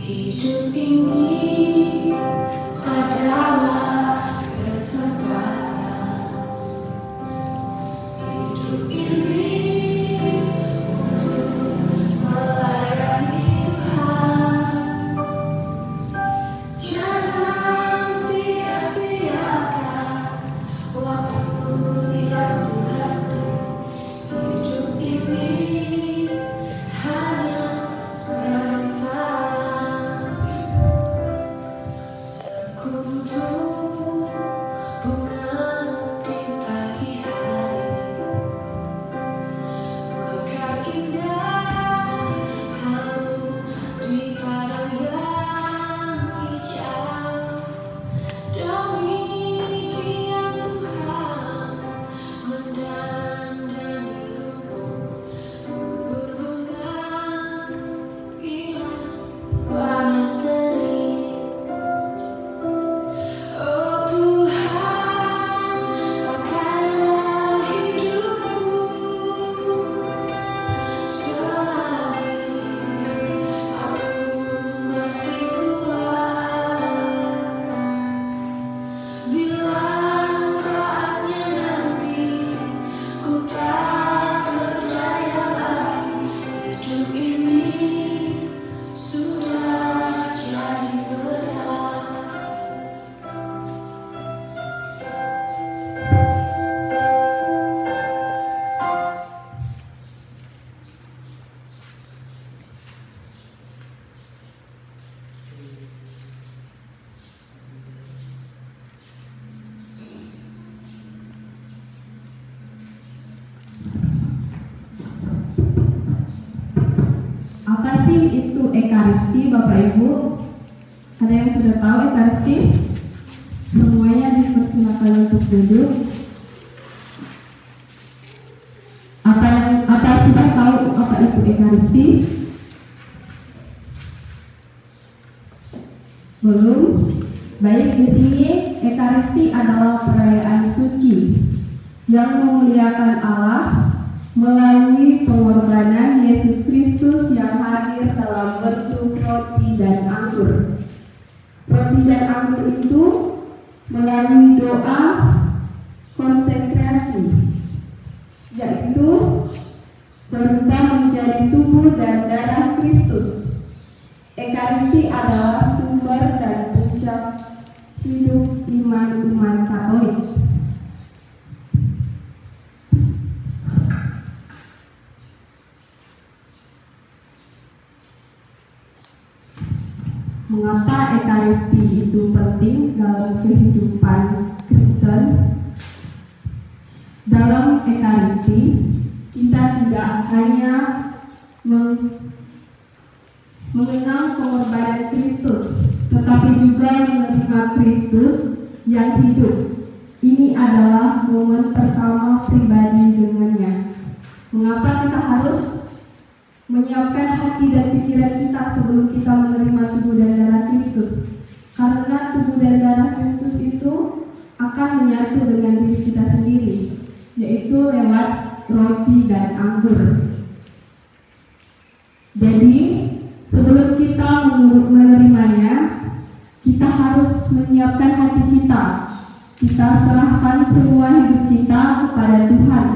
Hidup ini adalah kesempatan. Hidup ini untuk melayani Tuhan. Jangan sia-siakan waktu yang Tuhan beri. Hidup ini hanya sementara. Sekuntum bunga di pagi hari, mekar indah harum di padang yang hijau. Demikian Tuhan mendandani rumput, bunga bilang panas terik. Oh Tuhan, pakailah hidupku selagi aku masih kuat. Bila saatnya nanti ku tak berdaya lagi, hidup ini sudah jadi berat. Apa sih itu Ekaristi, Bapak Ibu? Ada yang sudah tahu Ekaristi? Semuanya dipersilakan untuk duduk. Apa sudah tahu apa itu Ekaristi? Belum? Baik, di sini Ekaristi adalah perayaan suci yang memuliakan Allah melalui pengorbanan Yesus Kristus yang hadir dalam bentuk roti dan anggur. Roti dan anggur itu melalui doa konsekrasi, yaitu berubah menjadi tubuh dan darah Kristus. Ekaristi adalah sumber dan puncak hidup iman umat Katolik. Mengapa Ekaristi itu penting dalam kehidupan Kristen? Dalam Ekaristi, kita tidak hanya mengenal pengorbanan Kristus, tetapi juga menerima Kristus yang hidup. Ini adalah momen pertama pribadi dengannya. Mengapa kita harus menyiapkan hati dan pikiran kita sebelum kita menerima tubuh dan darah Kristus? Karena tubuh dan darah Kristus itu akan menyatu dengan diri kita sendiri, yaitu lewat roti dan anggur. Jadi, sebelum kita menerimanya, kita harus menyiapkan hati kita. Kita serahkan semua hidup kita kepada Tuhan,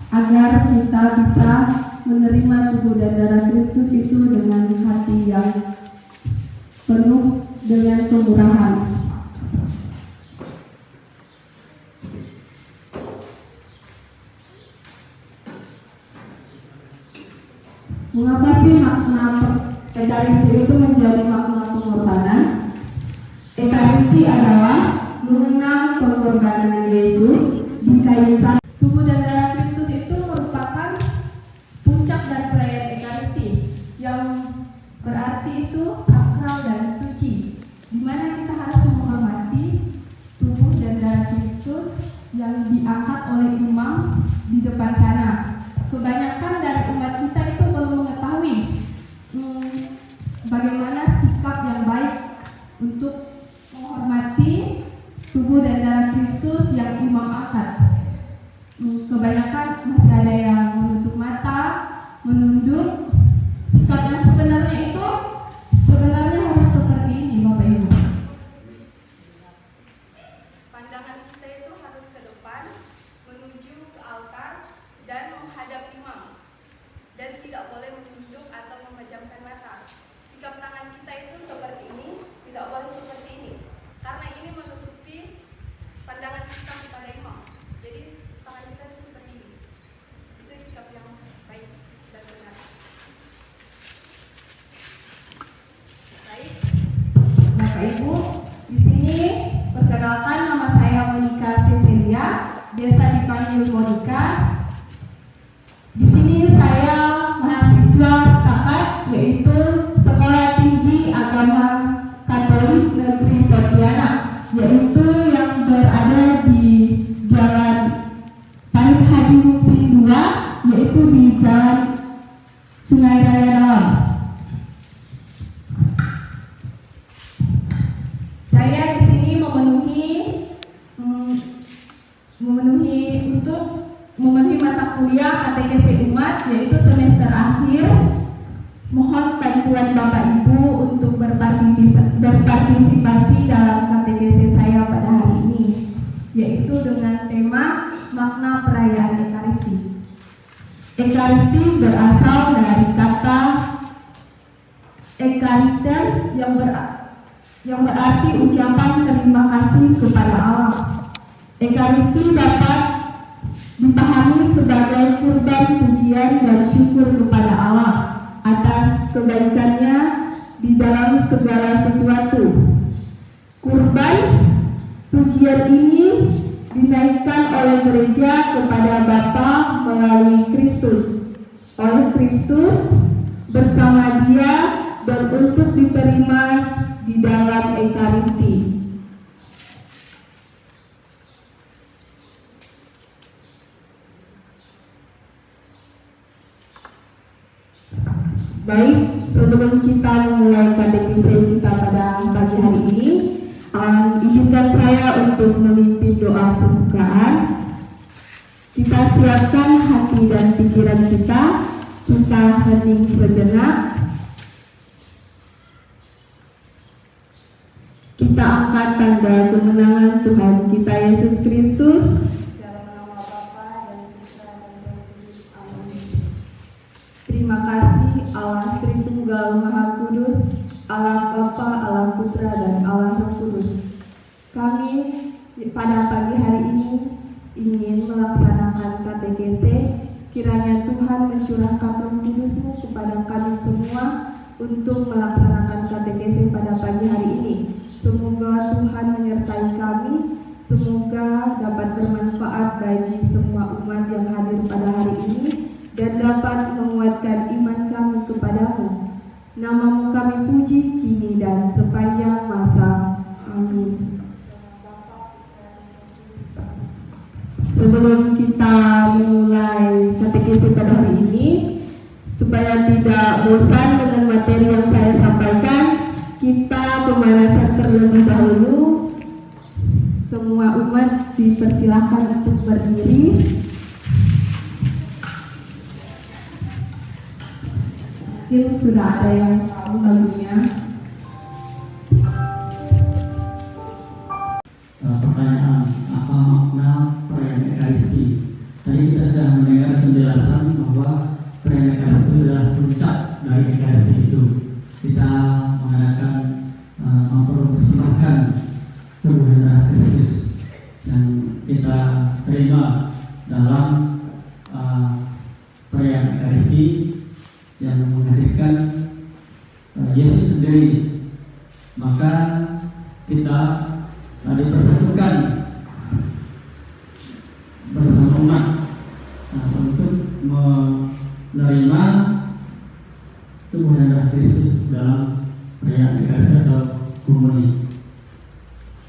agar kita bisa menerima tubuh dan darah Kristus itu dengan hati yang penuh dengan kemurahan. Mengapa sih makna Ekaristi itu menjadi makna pengorbanan? Ekaristi adalah mengenang pengorbanan Yesus di kayu salib. Tubuh dan darah Kristus itu merupakan puncak dari perayaan Ekaristi, yang berarti itu sakral dan suci, di mana kita harus menghormati tubuh dan darah Kristus yang diangkat oleh imam di depan sana. Kebanyakan dari umat kita itu belum mengetahui bagaimana sikap yang baik untuk menghormati tubuh dan darah Kristus yang imam angkat. Kebanyakan masih ada yang menutup mata, menunduk Sungai Raya Dalam. Saya di sini memenuhi mata kuliah katekesi umat, yaitu semester akhir. Mohon bantuan Bapak Ibu untuk berpartisipasi dalam katekesi saya pada hari ini, yaitu dengan tema makna perayaan Ekaristi. Ekaristi berasal dari kata ekaristen yang berarti ucapan terima kasih kepada Allah. Ekaristi dapat dipahami sebagai kurban pujian dan syukur kepada Allah atas kebaikannya di dalam segala sesuatu. Kurban pujian ini dinaikkan oleh gereja kepada Bapa melalui Kristus. Oleh Kristus bersama Dia dan untuk diterima di dalam Ekaristi. Baik, sebelum kita memulai katekesi kita pada pagi hari ini, izinkan saya untuk memimpin doa pembukaan. Kita siapkan hati dan pikiran kita hening sejenak. Kita angkat tanda kemenangan Tuhan kita Yesus Kristus. Dalam nama Bapa dan Putra dan Roh Kudus. Amin. Terima kasih Allah Tritunggal Maha Kudus, Allah Bapa, Allah Putra dan Allah Roh Kudus. Kami pada pagi hari ini ingin melaksanakan katekese. Kiranya Tuhan mencurahkan Roh Kudus-Mu kepada kami semua untuk melaksanakan katekese pada pagi hari ini. Semoga Tuhan menyertai kami, semoga dapat bermanfaat bagi semua umat yang hadir pada hari ini dan dapat menguatkan iman kami kepadamu. Namamu kami puji kini dan sepanjang masa. Amin. Sebelum kita memulai katekesi pada hari ini, supaya tidak bosan dengan materi yang saya sampaikan, kita pemanasan terlebih dahulu. Semua umat dipersilakan untuk berdiri. Mungkin sudah ada yang tahu lagunya. Pertanyaan, apa makna perayaan Ekaristi? Tadi kita sudah mendengar penjelasan bahwa perayaan Ekaristi adalah puncak dari Ekaristi itu. Kita mengadakan mempersembahkan tubuh dan darah Kristus yang kita terima dalam perayaan Ekaristi yang menghadirkan Yesus sendiri. Maka kita dipersatukan bersama umat untuk menerima tubuh dan darah Kristus dalam perayaan Ekaristi atau komuni.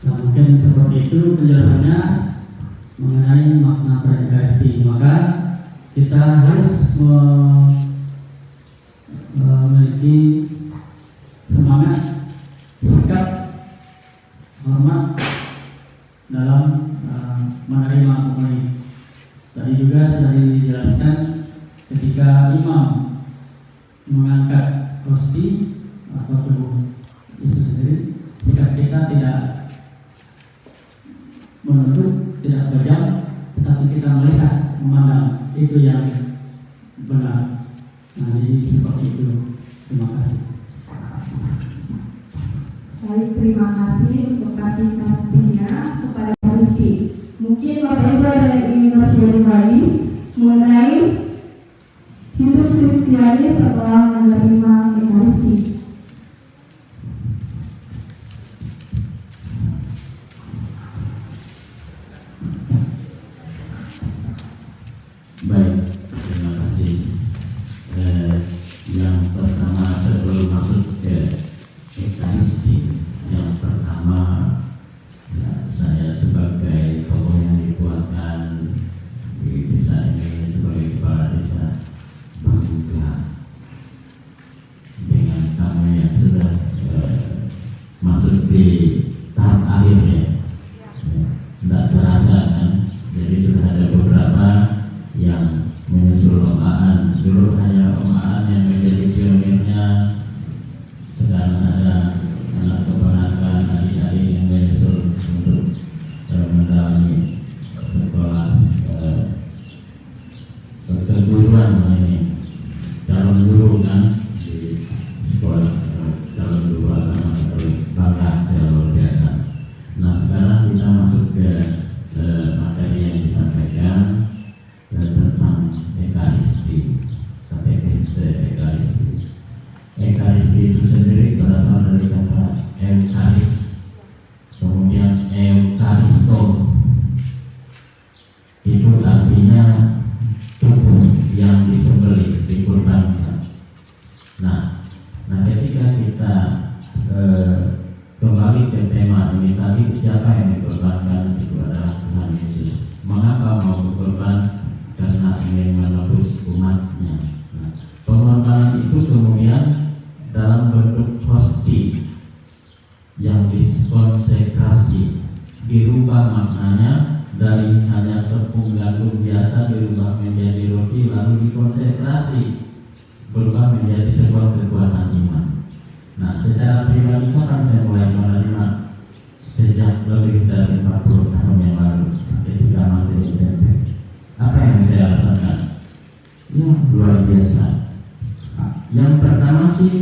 Mungkin seperti itu penjelasannya mengenai makna perayaan Ekaristi. Maka kita harus memiliki semangat, sikap, hormat dalam menerima komuni. Tadi juga sudah dijelaskan ketika imam mengangkat hosti atau tubuh Yesus sendiri, sikap kita tidak menunduk, tidak berdiam, tetapi kita melihat, memandang. Itu yang benar. Nah, jadi seperti itu. Terima kasih. Baik, terima kasih untuk partisipasinya kepada Ekaristi. Mungkin Bapak Ibu ada yang ingin bersharing lagi mengenai hidup Kristiani setelah menerima Ekaristi. Baik, terima kasih. Yang pertama sebelum masuk ke Ekaristi, yang pertama saya sebagai tokoh yang dikuatkan di desa ini sebagai kepala desa bangga berubah menjadi sebuah kekuatan iman. Nah, secara pribadi kapan saya mulai menerima? Sejak lebih dari 40 tahun yang lalu ketika masih SMP. Apa yang saya rasakan? Ya, luar biasa. Yang pertama sih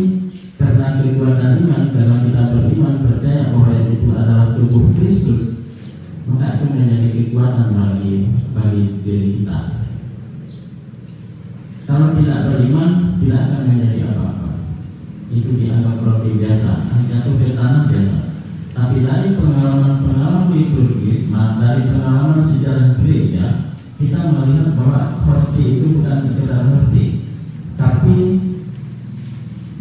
karena kekuatan iman, karena kita beriman percaya bahwa itu adalah tubuh Kristus, maka itu menjadi kekuatan bagi diri kita. Kalau tidak beriman, tidak akan menjadi apa-apa. Itu dianggap roti biasa, jatuh ke tanah biasa. Tapi dari pengalaman-pengalaman liturgis, dari pengalaman sejarah gereja, kita melihat bahwa hosti itu bukan sekedar hosti, tapi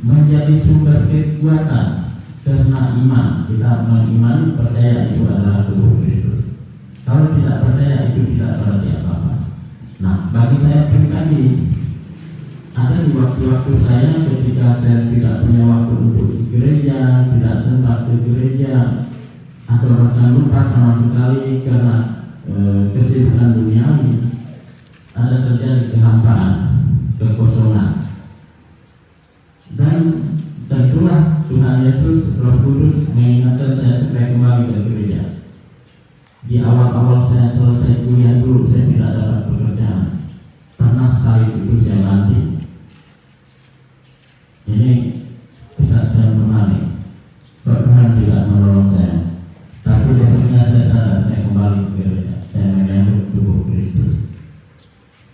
menjadi sumber kekuatan karena iman. Kita mengimani, percaya itu adalah tubuh Kristus. Kalau tidak percaya, itu tidak berarti apa-apa. Nah, bagi saya pribadi, ada di waktu-waktu saya ketika saya tidak punya waktu untuk di gereja, tidak sempat ke gereja, atau bahkan lupa sama sekali karena kesibukan duniawi, ada terjadi kehampaan, kekosongan. Dan tentulah Tuhan Yesus, Roh Kudus mengingatkan saya supaya kembali ke gereja. Di awal-awal saya selesai kuliah dulu, saya tidak dapat pekerjaan. Pernah sekali itu saya lanjut. Ini kesaksian menarik. Tuhan tidak menolong saya. Tapi besoknya saya sadar, saya kembali ke gereja. Saya menyambut tubuh Kristus.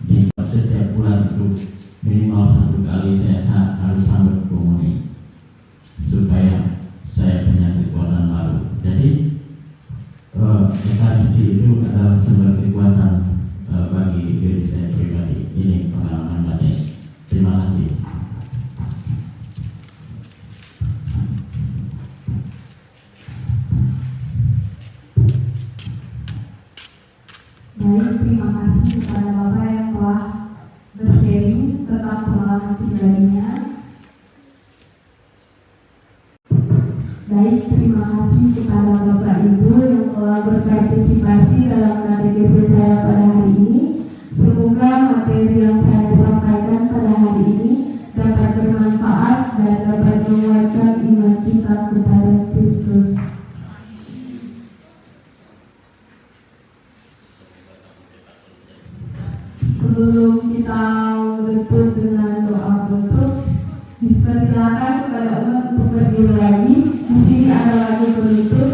Di setiap bulan itu minimal 1 kali saya harus sambut komuni supaya saya punya kekuatan baru. Jadi Ekaristi itu adalah sumber kekuatan bagi diri saya pribadi. Ini pengalaman batin. Terima kasih. Baik, terima kasih kepada Bapak yang telah bersharing tentang pengalaman pribadinya. Baik, terima kasih kepada Bapak Ibu yang telah berpartisipasi dalam KTGP saya pada hari ini. Semoga materi yang saya sampaikan pada hari ini dapat bermanfaat dan dapat menguatkan iman kita kepada Kristus. Sebelum kita menutup dengan doa penutup, dipersilakan kepada umat untuk berdiri lagi. Di sini ada lagu penutup.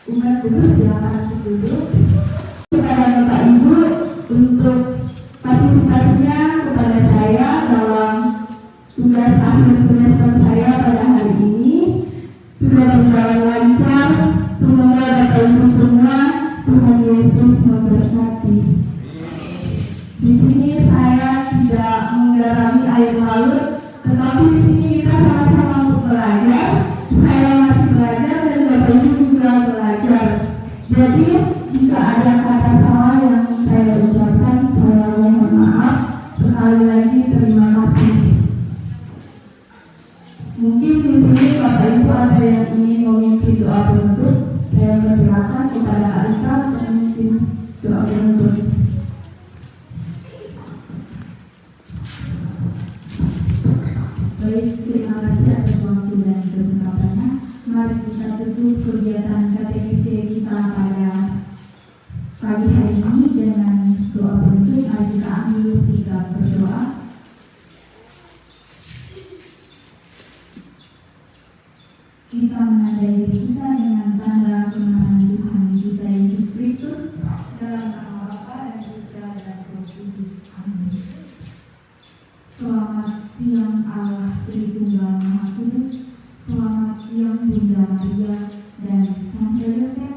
Umat dulu silakan duduk. Kepada Bapak Ibu untuk partisipasinya kepada saya dalam tugas akhir semester saya pada hari ini sudah berjalan lancar. Semoga Bapak Ibu semua Tuhan Yesus memberkati. Di sini saya tidak menggarami air laut, tetapi di sini kita sama-sama untuk belajar. Saya masih belajar dan Bapak Ibu juga belajar. Jadi jika ada kata salah yang saya ucapkan, saya mohon maaf. Sekali lagi terima kasih. Mungkin di sini Bapak Ibu ada yang ingin memimpin doa penutup. Saya persilakan kepada Alisa untuk memimpin doa penutup. Baik, terima kasih atas waktu dan kesempatannya. Mari kita tutup kegiatan KTKC kita pada pagi hari ini dengan doa penutup. Mari kita ambil sikap berdoa. Kita menandai diri kita dengan tanda kebenaran Tuhan kita Yesus Kristus dalam nama Bapa dan Putra dan Roh Kudus. Amin. Selamat siang Allah Tritunggal Maha Kudus. Selamat siang Bunda Maria dan Santo Yosef.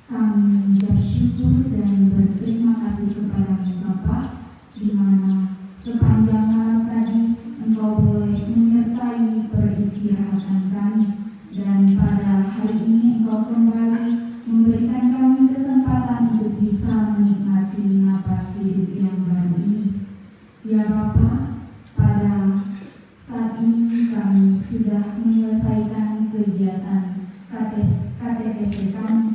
Kami bersyukur dan berterima kasih kepada-Mu Bapa, di mana sepanjang malam tadi Engkau boleh menyertai peristirahatan kami, dan pada hari ini Engkau kembali memberikan kami kesempatan untuk bisa menikmati napas hidup yang baru ini. Ya Bapa, pada saat ini kami sudah menyelesaikan kegiatan KTKC kami,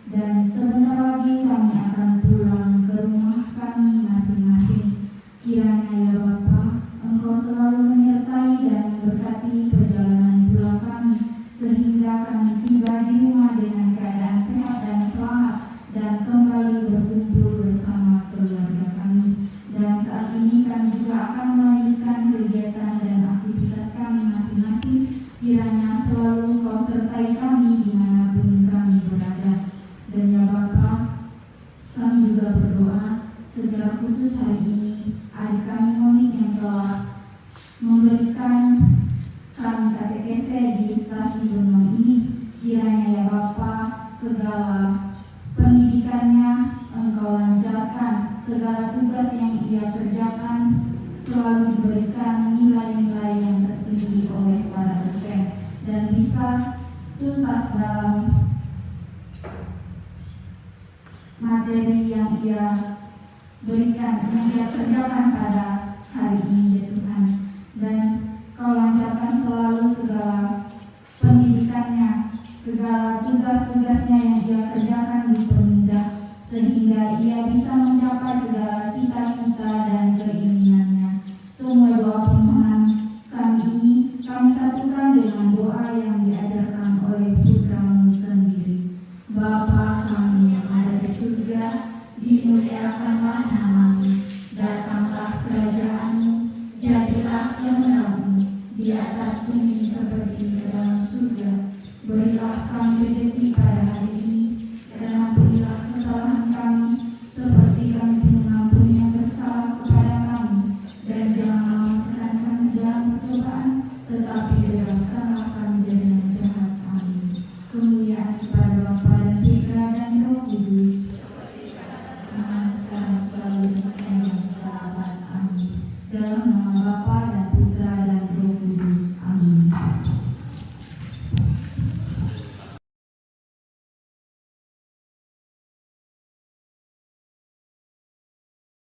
dan sebentar lagi kami akan pulang ke rumah kami masing-masing. Kiranya ya Bapa, Engkau selalu menyertai dan memberkati perjalanan pulang kami, sehingga kami tiba di rumah dengan keadaan sehat dan selamat, dan kembali berkumpul bersama keluarga kami. Dan saat ini kami juga akan melanjutkan kegiatan dan aktivitas kami masing-masing. Kiranya selalu Engkau sertai kami dimanapun kami berada. Dan ya Bapa, kami juga berdoa secara khusus hari ini adik kami Monik yang telah memberikan kami KTKC di stasi Benoa ini. Kiranya ya Bapa, segala pendidikannya Engkau lancarkan, segala tugas yang ia kerjakan selalu diberikan nilai-nilai yang tertinggi oleh para dosen, dan bisa tuntas dalam materi yang ia berikan, yang ia kerjakan pada hari ini ya Tuhan. Dan Kau lancarkan selalu segala pendidikannya, segala tugas-tugasnya yang ia kerjakan